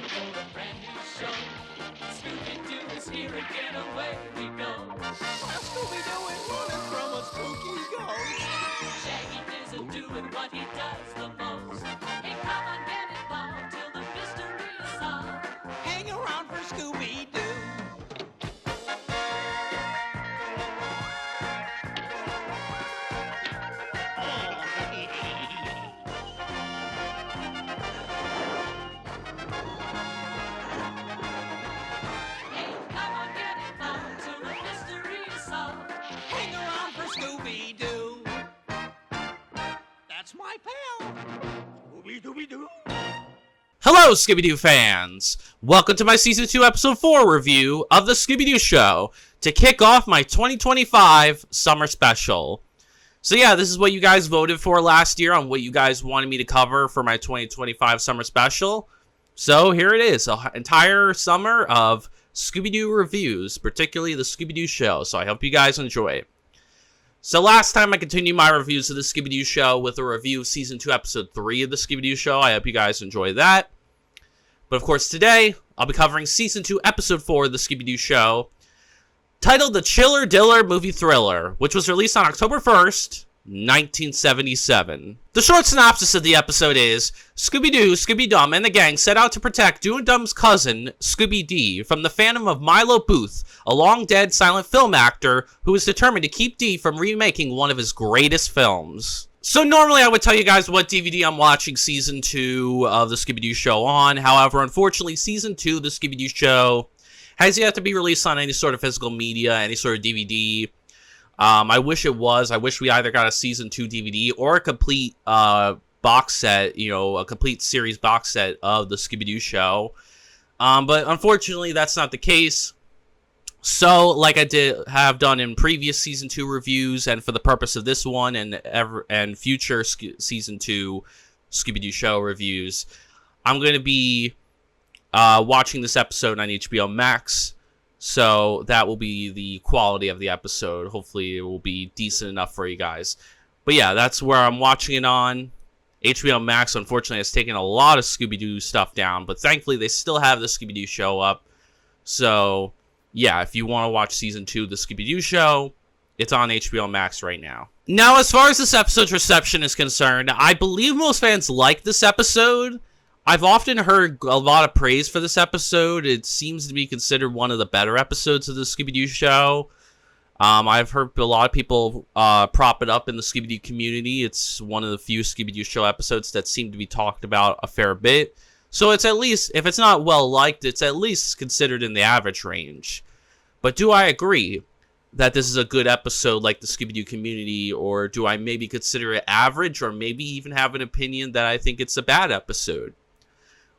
listen for a brand new show. Scooby Doo is here again, away we go. Scooby Doo is running from a spooky ghost. Shaggy isn't doing what he does the most. Hey, come on, get involved till the mystery is solved. Hang around for Scooby Doo. Hey, come on, get involved till the mystery is solved. Hang around for Scooby Doo. That's my pal. Scooby Dooby Doo. Hello, Scooby Doo fans! Welcome to my Season 2 Episode 4 review of the Scooby Doo Show to kick off my 2025 Summer Special. So yeah, this is what you guys voted for last year on what you guys wanted me to cover for my 2025 Summer Special. So here it is, an entire summer of Scooby Doo reviews, particularly the Scooby Doo Show, so I hope you guys enjoy it. So last time I continued my reviews of the Scooby Doo Show with a review of Season 2 Episode 3 of the Scooby Doo Show. I hope you guys enjoy that. But of course today, I'll be covering Season 2 Episode 4 of the Scooby Doo Show, titled The Chiller Diller Movie Thriller, which was released on October 1st, 1977. The short synopsis of the episode is, Scooby-Doo, Scooby-Dum, and the gang set out to protect Doo and Dum's cousin, Scooby-D, from the phantom of Milo Booth, a long-dead silent film actor who is determined to keep D from remaking one of his greatest films. So normally I would tell you guys what DVD I'm watching Season 2 of the Scooby-Doo Show on. However, unfortunately, Season 2 of the Scooby-Doo Show has yet to be released on any sort of physical media, any sort of DVD. I wish it was. I wish we either got a Season 2 DVD or a complete box set, a complete series box set of the Scooby-Doo Show. But unfortunately, that's not the case. So, like I have done in previous Season 2 reviews, and for the purpose of this one and future Season 2 Scooby-Doo Show reviews, I'm going to be watching this episode on HBO Max. So that will be the quality of the episode. Hopefully it will be decent enough for you guys. But yeah, that's where I'm watching it on. HBO Max, unfortunately, has taken a lot of Scooby-Doo stuff down. But thankfully, they still have the Scooby-Doo Show up. So yeah, if you want to watch Season 2 of the Scooby-Doo Show, it's on HBO Max right now. Now, as far as this episode's reception is concerned, I believe most fans like this episode. I've often heard a lot of praise for this episode. It seems to be considered one of the better episodes of the Scooby-Doo Show. I've heard a lot of people prop it up in the Scooby-Doo community. It's one of the few Scooby-Doo Show episodes that seem to be talked about a fair bit. So it's at least, if it's not well-liked, it's at least considered in the average range. But do I agree that this is a good episode like the Scooby-Doo community, or do I maybe consider it average, or maybe even have an opinion that I think it's a bad episode?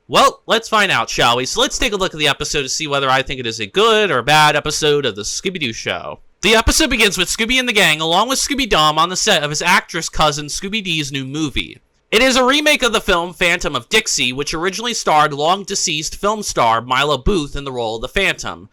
Well, let's find out, shall we? So let's take a look at the episode to see whether I think it is a good or bad episode of the Scooby-Doo Show. The episode begins with Scooby and the gang, along with Scooby-Dum, on the set of his actress cousin Scooby-D's new movie. It is a remake of the film Phantom of Dixie, which originally starred long-deceased film star Milo Booth in the role of the Phantom.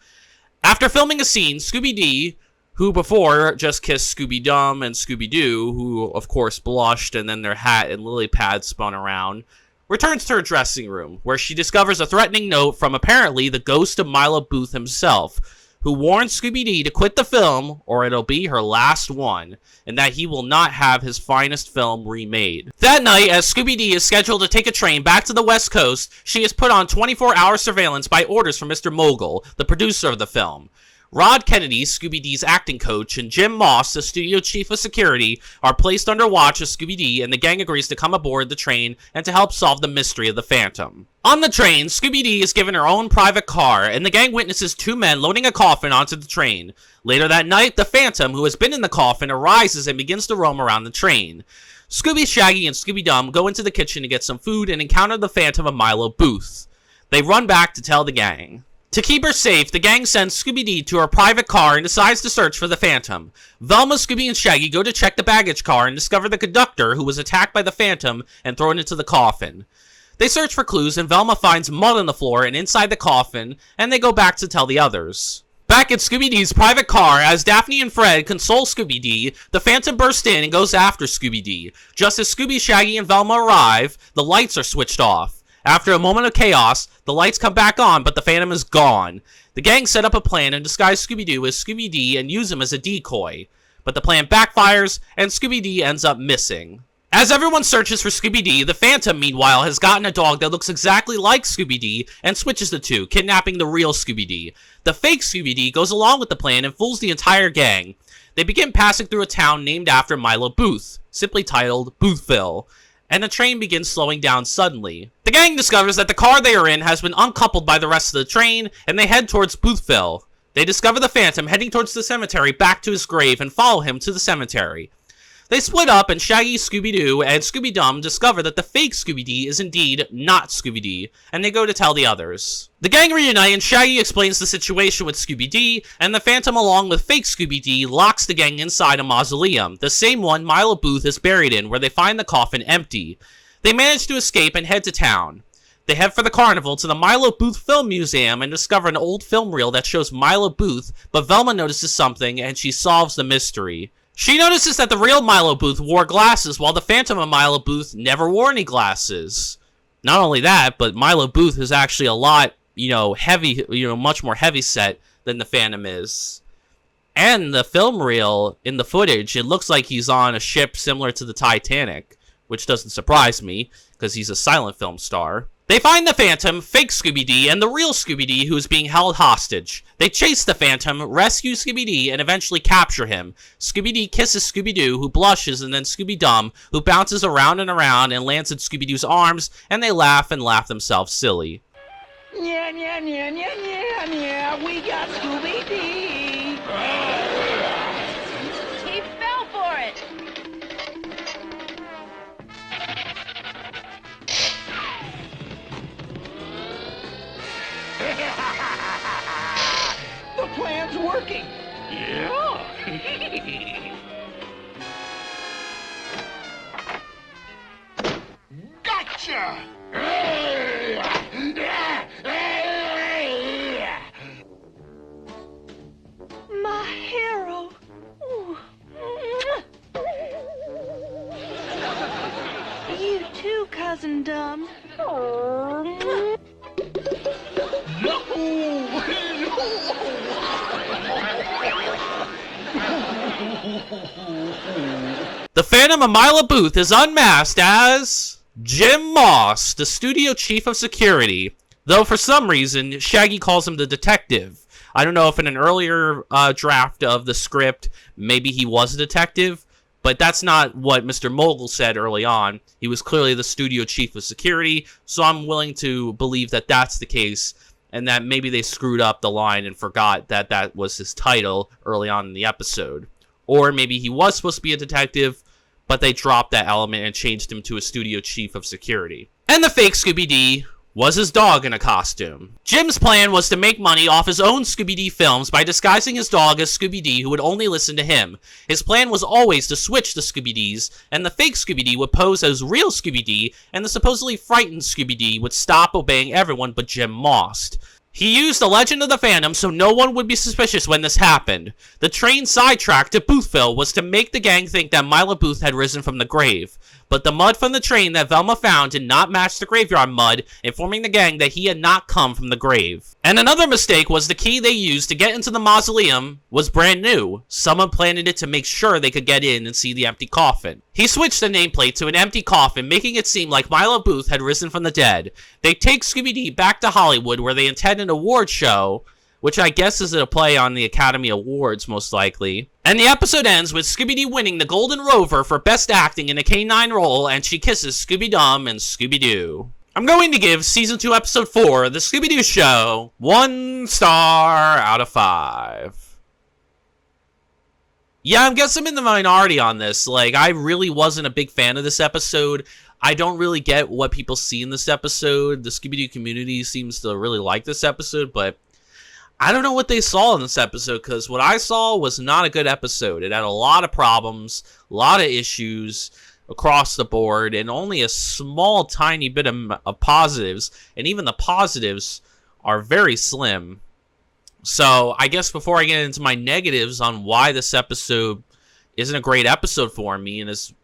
After filming a scene, Scooby-D, who before just kissed Scooby-Dum and Scooby-Doo, who of course blushed and then their hat and lily pad spun around, returns to her dressing room, where she discovers a threatening note from apparently the ghost of Milo Booth himself, who warns Scooby-D to quit the film, or it'll be her last one, and that he will not have his finest film remade. That night, as Scooby-D is scheduled to take a train back to the West Coast, she is put on 24-hour surveillance by orders from Mr. Mogul, the producer of the film. Rod Kennedy, Scooby-D's acting coach, and Jim Moss, the studio chief of security, are placed under watch of Scooby-D, and the gang agrees to come aboard the train and to help solve the mystery of the Phantom. On the train, Scooby-D is given her own private car, and the gang witnesses two men loading a coffin onto the train. Later that night, the Phantom, who has been in the coffin, arises and begins to roam around the train. Scooby, Shaggy, and Scooby-Dum go into the kitchen to get some food and encounter the Phantom of Milo Booth. They run back to tell the gang. To keep her safe, the gang sends Scooby-Dee to her private car and decides to search for the Phantom. Velma, Scooby, and Shaggy go to check the baggage car and discover the conductor who was attacked by the Phantom and thrown into the coffin. They search for clues and Velma finds mud on the floor and inside the coffin, and they go back to tell the others. Back at Scooby-Dee's private car, as Daphne and Fred console Scooby-Dee, the Phantom bursts in and goes after Scooby-Dee. Just as Scooby, Shaggy, and Velma arrive, the lights are switched off. After a moment of chaos, the lights come back on, but the Phantom is gone. The gang set up a plan and disguise Scooby-Doo as Scooby-D and use him as a decoy. But the plan backfires, and Scooby-D ends up missing. As everyone searches for Scooby-D, the Phantom, meanwhile, has gotten a dog that looks exactly like Scooby-D and switches the two, kidnapping the real Scooby-D. The fake Scooby-D goes along with the plan and fools the entire gang. They begin passing through a town named after Milo Booth, simply titled Boothville, and the train begins slowing down suddenly. The gang discovers that the car they are in has been uncoupled by the rest of the train, and they head towards Boothville. They discover the Phantom heading towards the cemetery back to his grave and follow him to the cemetery. They split up, and Shaggy, Scooby-Doo, and Scooby-Dum discover that the fake Scooby-D is indeed not Scooby-D, and they go to tell the others. The gang reunite, and Shaggy explains the situation with Scooby-D, and the Phantom, along with fake Scooby-D, locks the gang inside a mausoleum, the same one Milo Booth is buried in, where they find the coffin empty. They manage to escape and head to town. They head for the carnival to the Milo Booth Film Museum and discover an old film reel that shows Milo Booth, but Velma notices something, and she solves the mystery. She notices that the real Milo Booth wore glasses, while the Phantom of Milo Booth never wore any glasses. Not only that, but Milo Booth is actually a lot, heavy, much more heavy set than the Phantom is. And the film reel, in the footage, it looks like he's on a ship similar to the Titanic, which doesn't surprise me, because he's a silent film star. They find the Phantom, fake Scooby-D, and the real Scooby-D who is being held hostage. They chase the Phantom, rescue Scooby-D, and eventually capture him. Scooby-D kisses Scooby-Doo, who blushes, and then Scooby-Dum, who bounces around and around and lands in Scooby-Doo's arms, and they laugh and laugh themselves silly. Yeah, yeah, yeah, yeah, yeah, yeah, we got Scooby-Dee. He fell for it. The plan's working. Yeah. Gotcha. My hero. Ooh. You too, Cousin Dum. The Phantom of Milo Booth is unmasked as Jim Moss, the studio chief of security. Though for some reason, Shaggy calls him the detective. I don't know if in an earlier draft of the script, maybe he was a detective, but that's not what Mr. Mogul said early on. He was clearly the studio chief of security, so I'm willing to believe that that's the case, and that maybe they screwed up the line and forgot that that was his title early on in the episode. Or maybe he was supposed to be a detective, but they dropped that element and changed him to a studio chief of security. And the fake Scooby-D was his dog in a costume. Jim's plan was to make money off his own Scooby-Dee films by disguising his dog as Scooby-Dee who would only listen to him. His plan was always to switch the Scooby-Dees, and the fake Scooby-Dee would pose as real Scooby-Dee, and the supposedly frightened Scooby-Dee would stop obeying everyone but Jim Moss. He used the Legend of the Phantom so no one would be suspicious when this happened. The train sidetrack to Boothville was to make the gang think that Milo Booth had risen from the grave. But the mud from the train that Velma found did not match the graveyard mud, informing the gang that he had not come from the grave. And another mistake was the key they used to get into the mausoleum was brand new. Someone planted it to make sure they could get in and see the empty coffin. He switched the nameplate to an empty coffin, making it seem like Milo Booth had risen from the dead. They take Scooby-Dee back to Hollywood, where they intend an award show, which I guess is a play on the Academy Awards, most likely. And the episode ends with Scooby-Dee winning the Golden Rover for Best Acting in a canine role, and she kisses Scooby-Dum and Scooby-Doo. I'm going to give Season 2, Episode 4, The Scooby Doo Show, 1 star out of 5. Yeah, I guess I'm in the minority on this. Like, I really wasn't a big fan of this episode. I don't really get what people see in this episode. The Scooby Doo community seems to really like this episode, but I don't know what they saw in this episode, because what I saw was not a good episode. It had a lot of problems, a lot of issues across the board, and only a small, tiny bit of positives, and even the positives are very slim. So I guess before I get into my negatives on why this episode isn't a great episode for me and is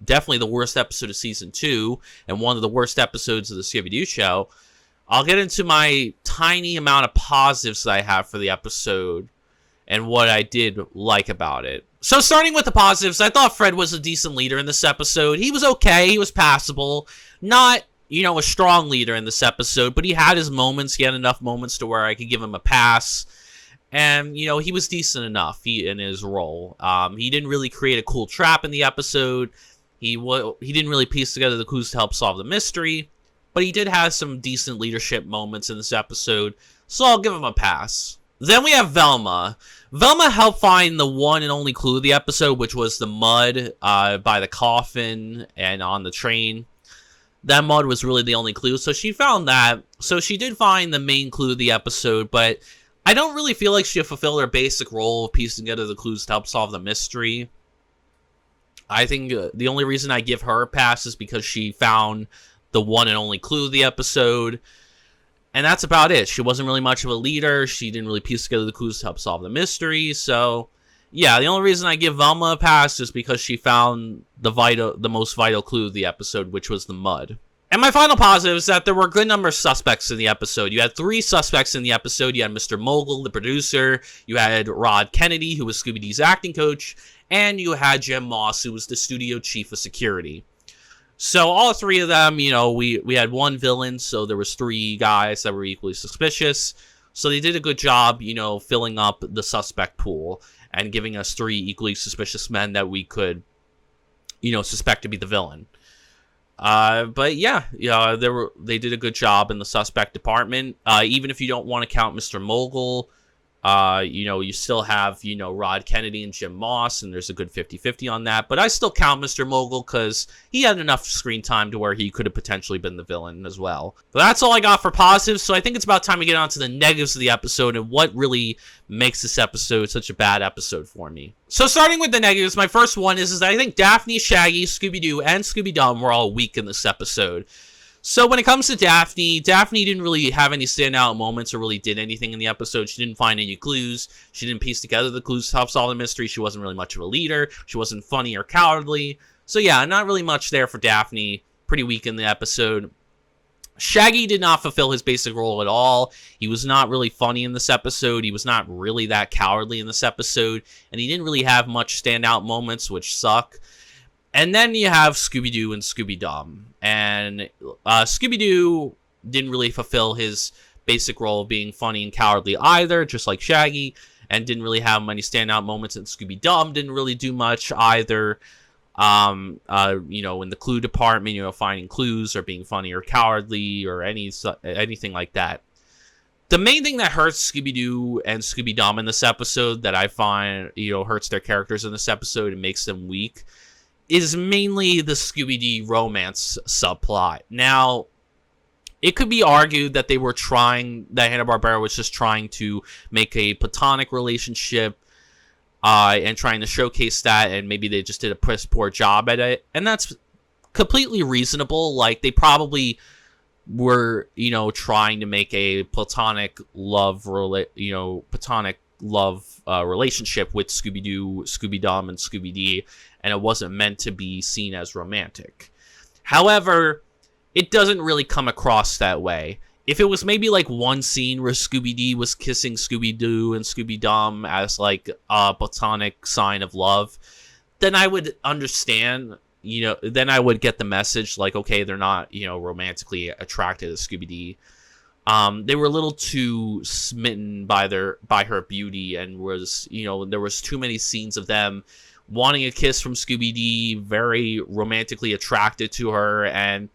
definitely the worst episode of season 2 and one of the worst episodes of the Scooby Doo Show, I'll get into my tiny amount of positives that I have for the episode and what I did like about it. So starting with the positives, I thought Fred was a decent leader in this episode. He was okay, he was passable. Not, a strong leader in this episode, but he had his moments. He had enough moments to where I could give him a pass. And, he was decent enough in his role. He didn't really create a cool trap in the episode. He didn't really piece together the clues to help solve the mystery. But he did have some decent leadership moments in this episode, so I'll give him a pass. Then we have Velma. Velma helped find the one and only clue of the episode, which was the mud by the coffin and on the train. That mud was really the only clue, so she found that. So she did find the main clue of the episode, but I don't really feel like she fulfilled her basic role of piecing together the clues to help solve the mystery. I think the only reason I give her a pass is because she found the one and only clue of the episode, and that's about it. She wasn't really much of a leader. She didn't really piece together the clues to help solve the mystery, so yeah, the only reason I give Velma a pass is because she found the most vital clue of the episode, which was the mud. And my final positive is that there were a good number of suspects in the episode. You had 3 suspects in the episode. You had Mr. Mogul, the producer. You had Rod Kennedy, who was Scooby Doo's acting coach. And you had Jim Moss, who was the studio chief of security. So all 3 of them, we had one villain, so there was 3 guys that were equally suspicious. So they did a good job, filling up the suspect pool and giving us 3 equally suspicious men that we could, suspect to be the villain. But yeah, they did a good job in the suspect department. Even if you don't want to count Mr. Mogul, you still have, Rod Kennedy and Jim Moss, and there's a good 50-50 on that. But I still count Mr. Mogul because he had enough screen time to where he could have potentially been the villain as well. But that's all I got for positives, so I think it's about time to get on to the negatives of the episode and what really makes this episode such a bad episode for me. So starting with the negatives, my first one is that I think Daphne, Shaggy, Scooby-Doo, and Scooby-Dum were all weak in this episode. So when it comes to Daphne didn't really have any standout moments or really did anything in the episode. She didn't find any clues. She didn't piece together the clues to help solve the mystery. She wasn't really much of a leader. She wasn't funny or cowardly. So yeah, not really much there for Daphne. Pretty weak in the episode. Shaggy did not fulfill his basic role at all. He was not really funny in this episode. He was not really that cowardly in this episode. And he didn't really have much standout moments, which suck. And then you have Scooby-Doo and Scooby-Dum. And Scooby-Doo didn't really fulfill his basic role of being funny and cowardly either, just like Shaggy, and didn't really have many standout moments. And Scooby-Dum didn't really do much either. In the clue department, finding clues or being funny or cowardly or anything like that. The main thing that hurts Scooby-Doo and Scooby-Dum in this episode that I find, hurts their characters in this episode and makes them weak is mainly the Scooby-Doo romance subplot. Now, it could be argued that that Hanna-Barbera was just trying to make a platonic relationship and trying to showcase that, and maybe they just did a piss poor job at it, and that's completely reasonable. Like, they probably were, trying to make a platonic love relationship with Scooby-Doo, Scooby-Dum, and Scooby-Dee, and it wasn't meant to be seen as romantic. However, it doesn't really come across that way. If it was maybe like one scene where Scooby-Dee was kissing Scooby-Doo and Scooby-Dum as like a platonic sign of love, then I would understand, then I would get the message like, okay, they're not, romantically attracted to Scooby-Dee. They were a little too smitten by her beauty, and there was too many scenes of them wanting a kiss from Scooby-Dee, very romantically attracted to her, and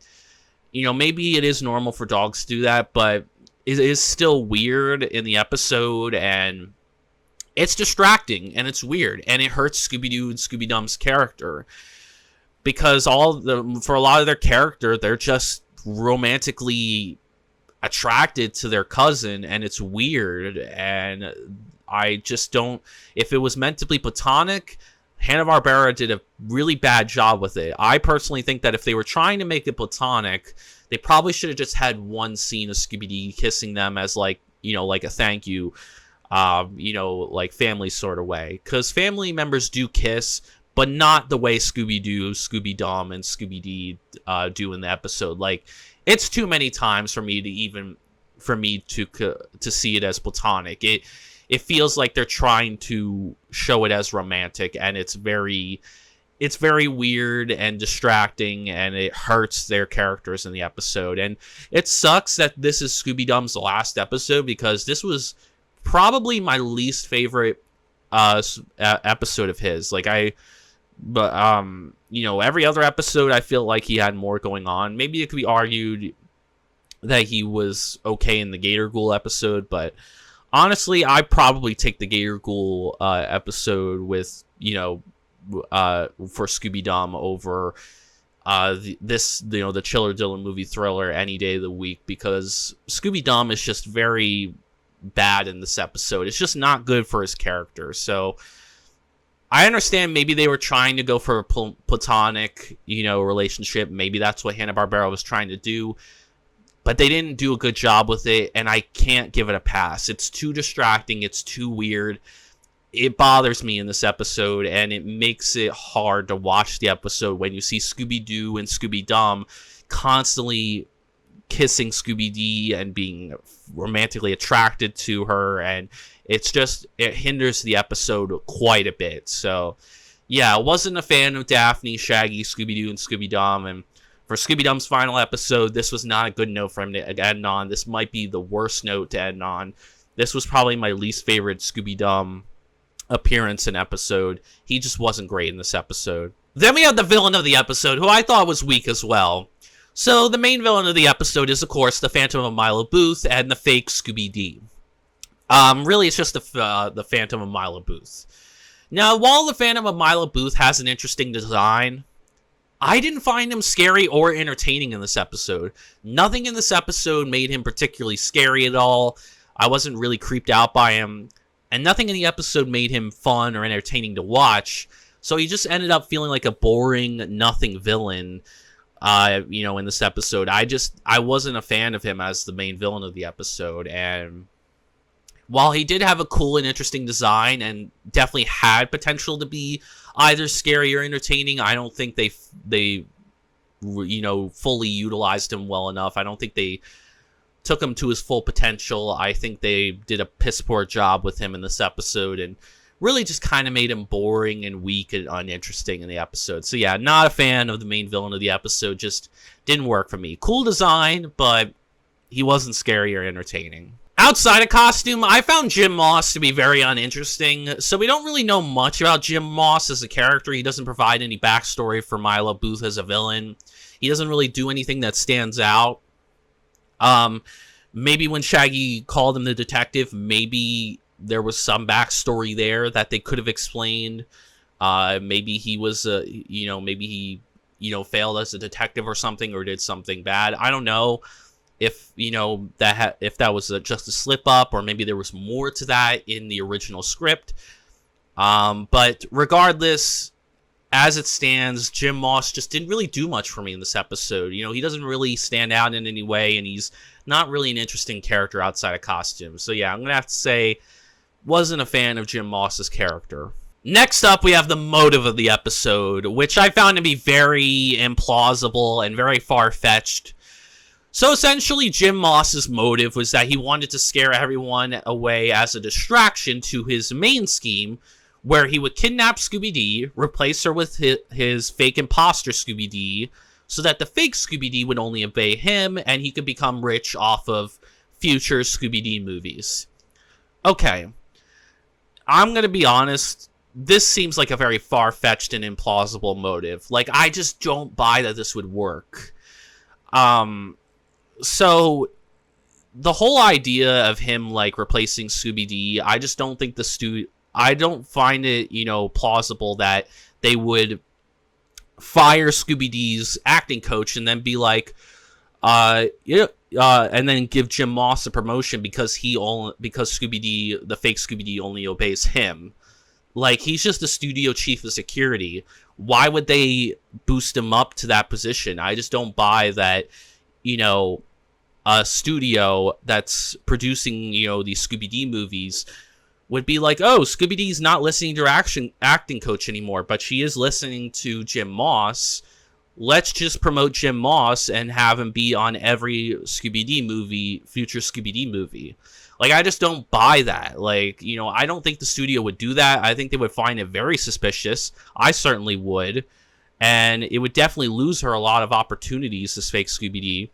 maybe it is normal for dogs to do that, but it is still weird in the episode, and it's distracting, and it's weird, and it hurts Scooby-Doo and Scooby-Dum's character, because for a lot of their character, they're just romantically attracted to their cousin, and it's weird, and I just don't... If it was meant to be platonic, Hanna-Barbera did a really bad job with it. I personally think that if they were trying to make it platonic, they probably should have just had one scene of Scooby-Doo kissing them as like a thank you, like family sort of way. Because family members do kiss, but not the way Scooby-Doo, Scooby-Dum, and Scooby-Dee do in the episode. Like, it's too many times for me to see it as platonic. It feels like they're trying to show it as romantic, and it's very weird and distracting, and it hurts their characters in the episode. And it sucks that this is Scooby-Dum's last episode, because this was probably my least favorite episode of his. Every other episode I feel like he had more going on. Maybe it could be argued that he was okay in the Gator Ghoul episode, but honestly, I probably take the Gator Ghoul episode with, for Scooby-Dum over the Chiller Dylan movie Thriller any day of the week, because Scooby-Dum is just very bad in this episode. It's just not good for his character. So I understand maybe they were trying to go for a platonic, relationship. Maybe that's what Hanna-Barbera was trying to do, but they didn't do a good job with it, and I can't give it a pass. It's too distracting. It's too weird. It bothers me in this episode, and it makes it hard to watch the episode when you see Scooby-Doo and Scooby-Dum constantly kissing Scooby-Dee and being romantically attracted to her, and it hinders the episode quite a bit. So, yeah, I wasn't a fan of Daphne, Shaggy, Scooby-Doo, and Scooby-Dum, and for Scooby-Dum's final episode, this was not a good note for him to end on. This might be the worst note to end on. This was probably my least favorite Scooby-Dum appearance and episode. He just wasn't great in this episode. Then we have the villain of the episode, who I thought was weak as well. So the main villain of the episode is, of course, the Phantom of Milo Booth and the fake Scooby-Dee. Really, it's just the Phantom of Milo Booth. Now, while the Phantom of Milo Booth has an interesting design, I didn't find him scary or entertaining in this episode. Nothing in this episode made him particularly scary at all. I wasn't really creeped out by him, and nothing in the episode made him fun or entertaining to watch. So he just ended up feeling like a boring, nothing villain, in this episode. I wasn't a fan of him as the main villain of the episode, and while he did have a cool and interesting design and definitely had potential to be either scary or entertaining, I don't think they fully utilized him well enough. I don't think they took him to his full potential. I think they did a piss poor job with him in this episode, and really just kind of made him boring and weak and uninteresting in the episode. So yeah, not a fan of the main villain of the episode. Just didn't work for me. Cool design, but he wasn't scary or entertaining. Outside of costume, I found Jim Moss to be very uninteresting. So we don't really know much about Jim Moss as a character. He doesn't provide any backstory for Milo Booth as a villain. He doesn't really do anything that stands out. Maybe when Shaggy called him the detective, maybe there was some backstory there that they could have explained. Maybe he was, maybe he, failed as a detective or something, or did something bad. I don't know if, if that was just a slip up, or maybe there was more to that in the original script. But regardless, as it stands, Jim Moss just didn't really do much for me in this episode. He doesn't really stand out in any way, and he's not really an interesting character outside of costume. So yeah, I'm going to have to say, wasn't a fan of Jim Moss's character. Next up, we have the motive of the episode, which I found to be very implausible and very far-fetched. So essentially, Jim Moss's motive was that he wanted to scare everyone away as a distraction to his main scheme, where he would kidnap Scooby-Dee, replace her with his fake imposter Scooby-Dee, so that the fake Scooby-Dee would only obey him, and he could become rich off of future Scooby-Dee movies. Okay, I'm gonna be honest, this seems like a very far-fetched and implausible motive. Like, I just don't buy that this would work. So the whole idea of him, replacing Scooby-Dee, I just don't think I don't find it, plausible that they would fire Scooby-Dee's acting coach and then be like, and then give Jim Moss a promotion because Scooby-Dee, the fake Scooby-Dee, only obeys him. Like, he's just the studio chief of security. Why would they boost him up to that position? I just don't buy that, a studio that's producing, these Scooby-Dee movies would be like, oh, Scooby Doo's not listening to her acting coach anymore, but she is listening to Jim Moss. Let's just promote Jim Moss and have him be on every Scooby Doo movie, future Scooby Doo movie. Like, I just don't buy that. Like, you know, I don't think the studio would do that. I think they would find it very suspicious. I certainly would. And it would definitely lose her a lot of opportunities, this fake Scooby Doo.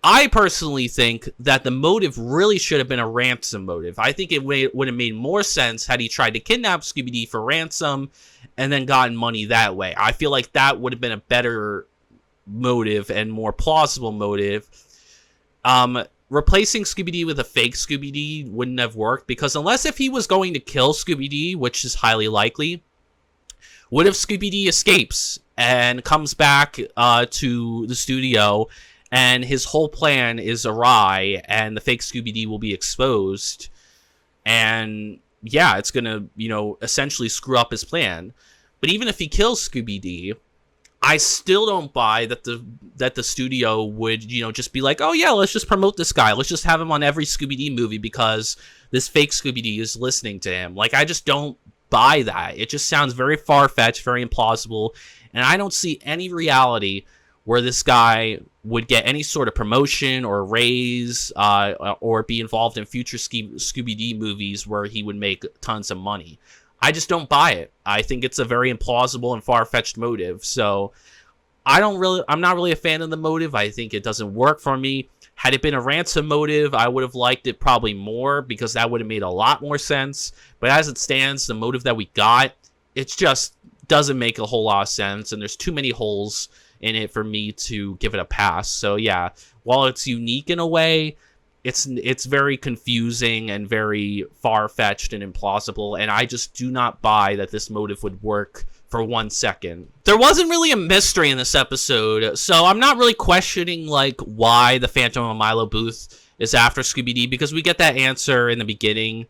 I personally think that the motive really should have been a ransom motive. I think it would have made more sense had he tried to kidnap Scooby Doo for ransom and then gotten money that way. I feel like that would have been a better motive and more plausible motive. Replacing Scooby Doo with a fake Scooby Doo wouldn't have worked, because unless if he was going to kill Scooby Doo, which is highly likely, what if Scooby Doo escapes and comes back to the studio, and his whole plan is awry, and the fake Scooby Doo will be exposed, and yeah, it's gonna, you know, essentially screw up his plan. But even if he kills Scooby Doo, I still don't buy that the studio would, you know, just be like, oh yeah, let's just promote this guy, let's just have him on every Scooby Doo movie because this fake Scooby Doo is listening to him. Like, I just don't buy that. It just sounds very far-fetched, very implausible, and I don't see any reality where this guy would get any sort of promotion or raise or be involved in future Scooby Doo movies where he would make tons of money. I just don't buy it. I think it's a very implausible and far-fetched motive. So I'm not really a fan of the motive. I think it doesn't work for me. Had it been a ransom motive, I would have liked it probably more, because that would have made a lot more sense. But as it stands, the motive that we got, it just doesn't make a whole lot of sense, and there's too many holes in it for me to give it a pass. So yeah, while it's unique in a way, it's very confusing and very far-fetched and implausible, and I just do not buy that this motive would work for 1 second. There wasn't really a mystery in this episode, so I'm not really questioning like why the Phantom of Milo Booth is after Scooby Doo, because we get that answer in the beginning,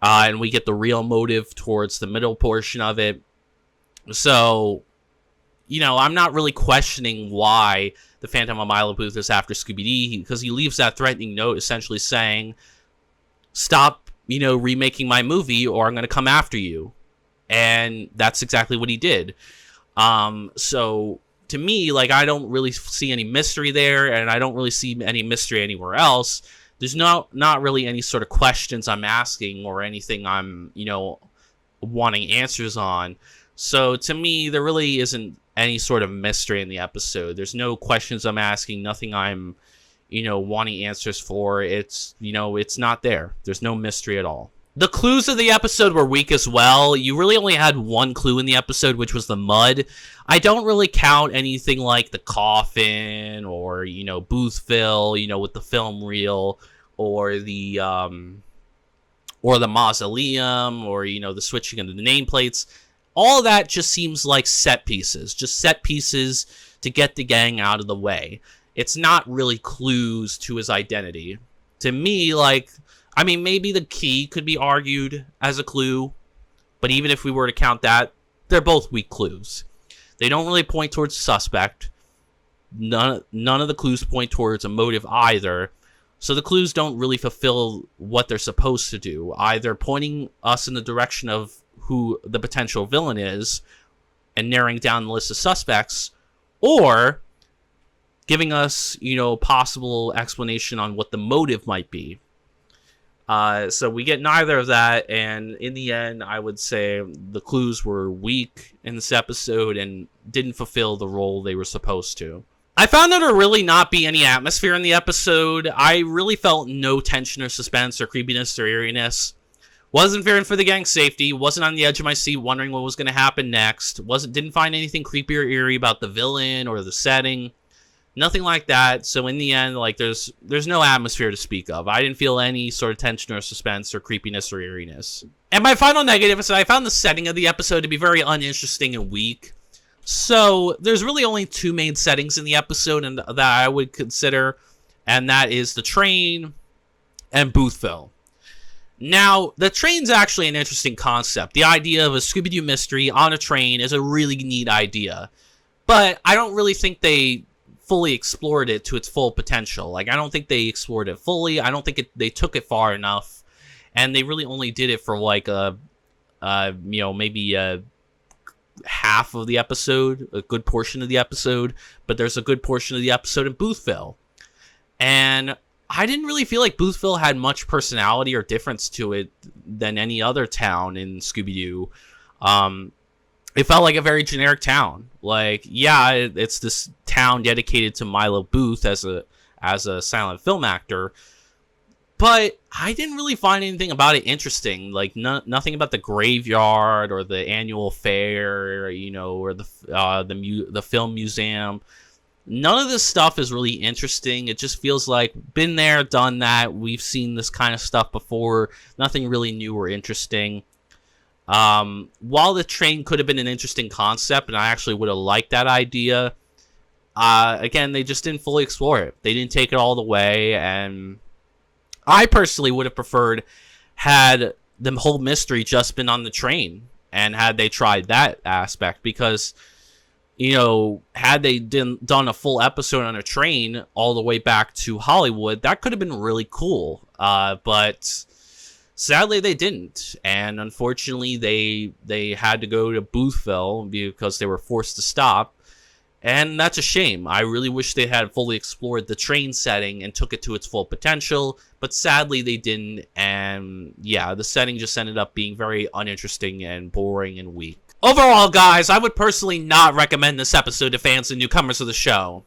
and we get the real motive towards the middle portion of it. So, you know, I'm not really questioning why the Phantom of Milo Booth is after Scooby Doo, because he leaves that threatening note essentially saying, stop, you know, remaking my movie or I'm going to come after you. And that's exactly what he did. So to me, like, I don't really see any mystery there, and I don't really see any mystery anywhere else. There's not really any sort of questions I'm asking or anything I'm, you know, wanting answers on. So to me, there really isn't any sort of mystery in the episode. There's no questions I'm asking, nothing I'm, you know, wanting answers for. It's, you know, it's not there. There's no mystery at all. The clues of the episode were weak as well. You really only had one clue in the episode, which was the mud. I don't really count anything like the coffin or, you know, Boothville, you know, with the film reel, or the mausoleum, or, you know, the switching of the nameplates. All of that just seems like set pieces, just set pieces to get the gang out of the way. It's not really clues to his identity. To me, like, I mean, maybe the key could be argued as a clue, but even if we were to count that, they're both weak clues. They don't really point towards a suspect. None of the clues point towards a motive either. So the clues don't really fulfill what they're supposed to do, either pointing us in the direction of who the potential villain is and narrowing down the list of suspects, or giving us, you know, possible explanation on what the motive might be. So we get neither of that, and in the end, I would say the clues were weak in this episode and didn't fulfill the role they were supposed to. I found there to really not be any atmosphere in the episode. I really felt no tension or suspense or creepiness or eeriness. Wasn't fearing for the gang's safety. Wasn't on the edge of my seat wondering what was going to happen next. Didn't find anything creepy or eerie about the villain or the setting. Nothing like that. So in the end, like, there's no atmosphere to speak of. I didn't feel any sort of tension or suspense or creepiness or eeriness. And my final negative is that I found the setting of the episode to be very uninteresting and weak. So there's really only two main settings in the episode and that I would consider, and that is the train and Boothville. Now, the train's actually an interesting concept. The idea of a Scooby Doo mystery on a train is a really neat idea. But I don't really think they fully explored it to its full potential. Like, I don't think they explored it fully. I don't think they took it far enough. and they really only did it for like maybe half of the episode, a good portion of the episode, but there's a good portion of the episode in Boothville. And I didn't really feel like Boothville had much personality or difference to it than any other town in Scooby-Doo. It felt like a very generic town. Like, yeah, it's this town dedicated to Milo Booth as a silent film actor, but I didn't really find anything about it interesting. Like, nothing about the graveyard or the annual fair, or the film museum. None of this stuff is really interesting. It just feels like, been there, done that. We've seen this kind of stuff before. Nothing really new or interesting. While the train could have been an interesting concept, and I actually would have liked that idea, again, they just didn't fully explore it. They didn't take it all the way, and I personally would have preferred had the whole mystery just been on the train, and had they tried that aspect, because had they done a full episode on a train all the way back to Hollywood, that could have been really cool. But sadly, they didn't. And unfortunately, they had to go to Boothville because they were forced to stop. And that's a shame. I really wish they had fully explored the train setting and took it to its full potential. But sadly, they didn't. And yeah, the setting just ended up being very uninteresting and boring and weak. Overall, guys, I would personally not recommend this episode to fans and newcomers of the show.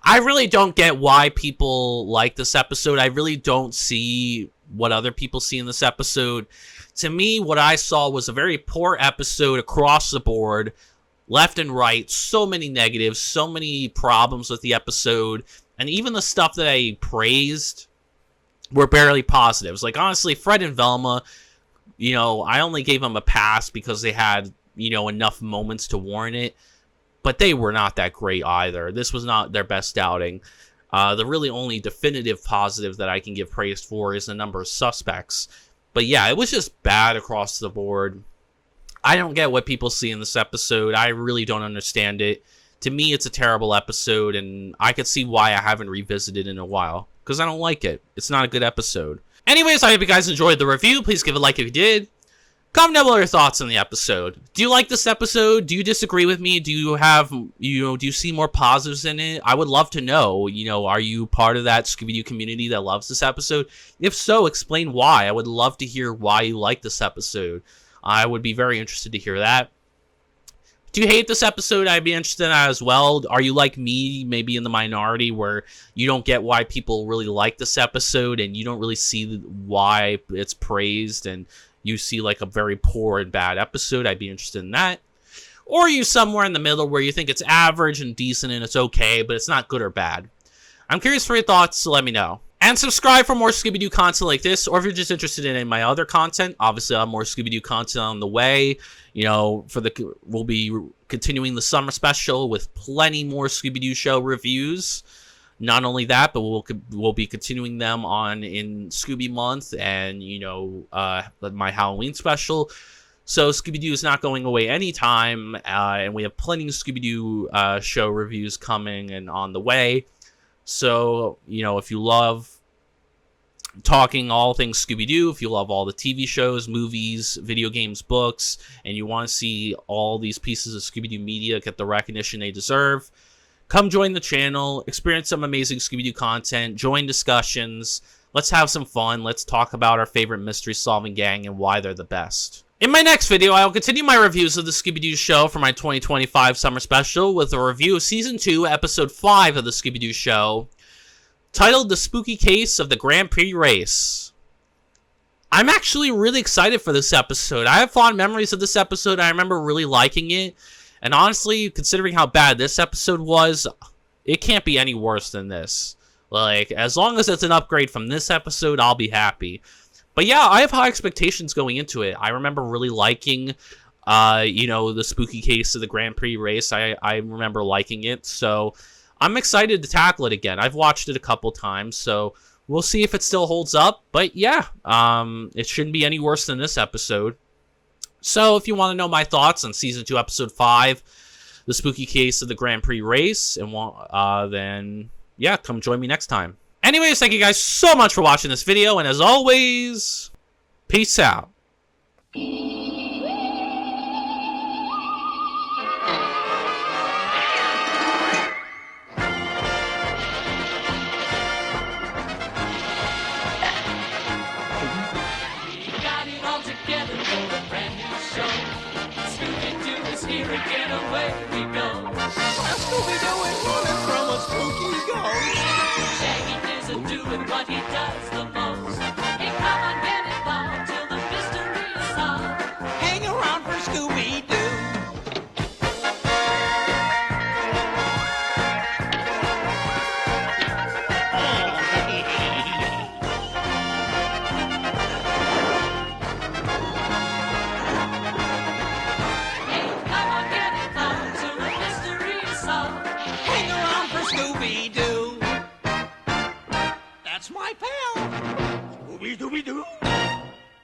I really don't get why people like this episode. I really don't see what other people see in this episode. To me, what I saw was a very poor episode across the board, left and right. So many negatives, so many problems with the episode, and even the stuff that I praised were barely positives. Like, honestly, Fred and Velma, I only gave them a pass because they had, enough moments to warrant it. But they were not that great either. This was not their best outing. The really only definitive positive that I can give praise for is the number of suspects. But yeah, it was just bad across the board. I don't get what people see in this episode. I really don't understand it. To me, it's a terrible episode, and I could see why I haven't revisited it in a while. Because I don't like it. It's not a good episode. Anyways, I hope you guys enjoyed the review. Please give a like if you did. Comment down below your thoughts on the episode. Do you like this episode? Do you disagree with me? Do you have, do you see more positives in it? I would love to know. Are you part of that Scooby-Doo community that loves this episode? If so, explain why. I would love to hear why you like this episode. I would be very interested to hear that. Do you hate this episode? I'd be interested in that as well. Are you like me, maybe in the minority, where you don't get why people really like this episode and you don't really see why it's praised and you see like a very poor and bad episode? I'd be interested in that. Or are you somewhere in the middle where you think it's average and decent and it's okay, but it's not good or bad? I'm curious for your thoughts, so let me know. And subscribe for more Scooby-Doo content like this, or if you're just interested in my other content, obviously I'll have more Scooby-Doo content on the way. We'll be continuing the summer special with plenty more Scooby-Doo Show reviews. Not only that, but we'll be continuing them on in Scooby Month and, my Halloween special. So Scooby-Doo is not going away anytime, and we have plenty of Scooby-Doo show reviews coming and on the way. So, if you love talking all things Scooby-Doo, if you love all the TV shows, movies, video games, books, and you want to see all these pieces of Scooby-Doo media get the recognition they deserve, come join the channel, experience some amazing Scooby-Doo content, join discussions, let's have some fun, let's talk about our favorite mystery-solving gang and why they're the best. In my next video, I will continue my reviews of the Scooby Doo Show for my 2025 summer special with a review of Season 2, Episode 5 of the Scooby Doo Show, titled The Spooky Case of the Grand Prix Race. I'm actually really excited for this episode. I have fond memories of this episode. I remember really liking it. And honestly, considering how bad this episode was, it can't be any worse than this. Like, as long as it's an upgrade from this episode, I'll be happy. But yeah, I have high expectations going into it. I remember really liking, the Spooky Case of the Grand Prix Race. I remember liking it, so I'm excited to tackle it again. I've watched it a couple times, so we'll see if it still holds up. But yeah, it shouldn't be any worse than this episode. So if you want to know my thoughts on Season 2, Episode 5, The Spooky Case of the Grand Prix Race, and then, yeah, come join me next time. Anyways, thank you guys so much for watching this video, and as always, peace out. We got it all together for a brand new show. Scooby Doo is here again, away we go. Scooby Doo is running from a spooky ghost. Shaggy is a doing what he does the most. Hey, come on, get involved till the mystery is solved. Hang around for Scooby Doo. Hey, come on, get involved till the mystery is solved. Hang around for Scooby Doo. That's my pal. Scooby Dooby Doo.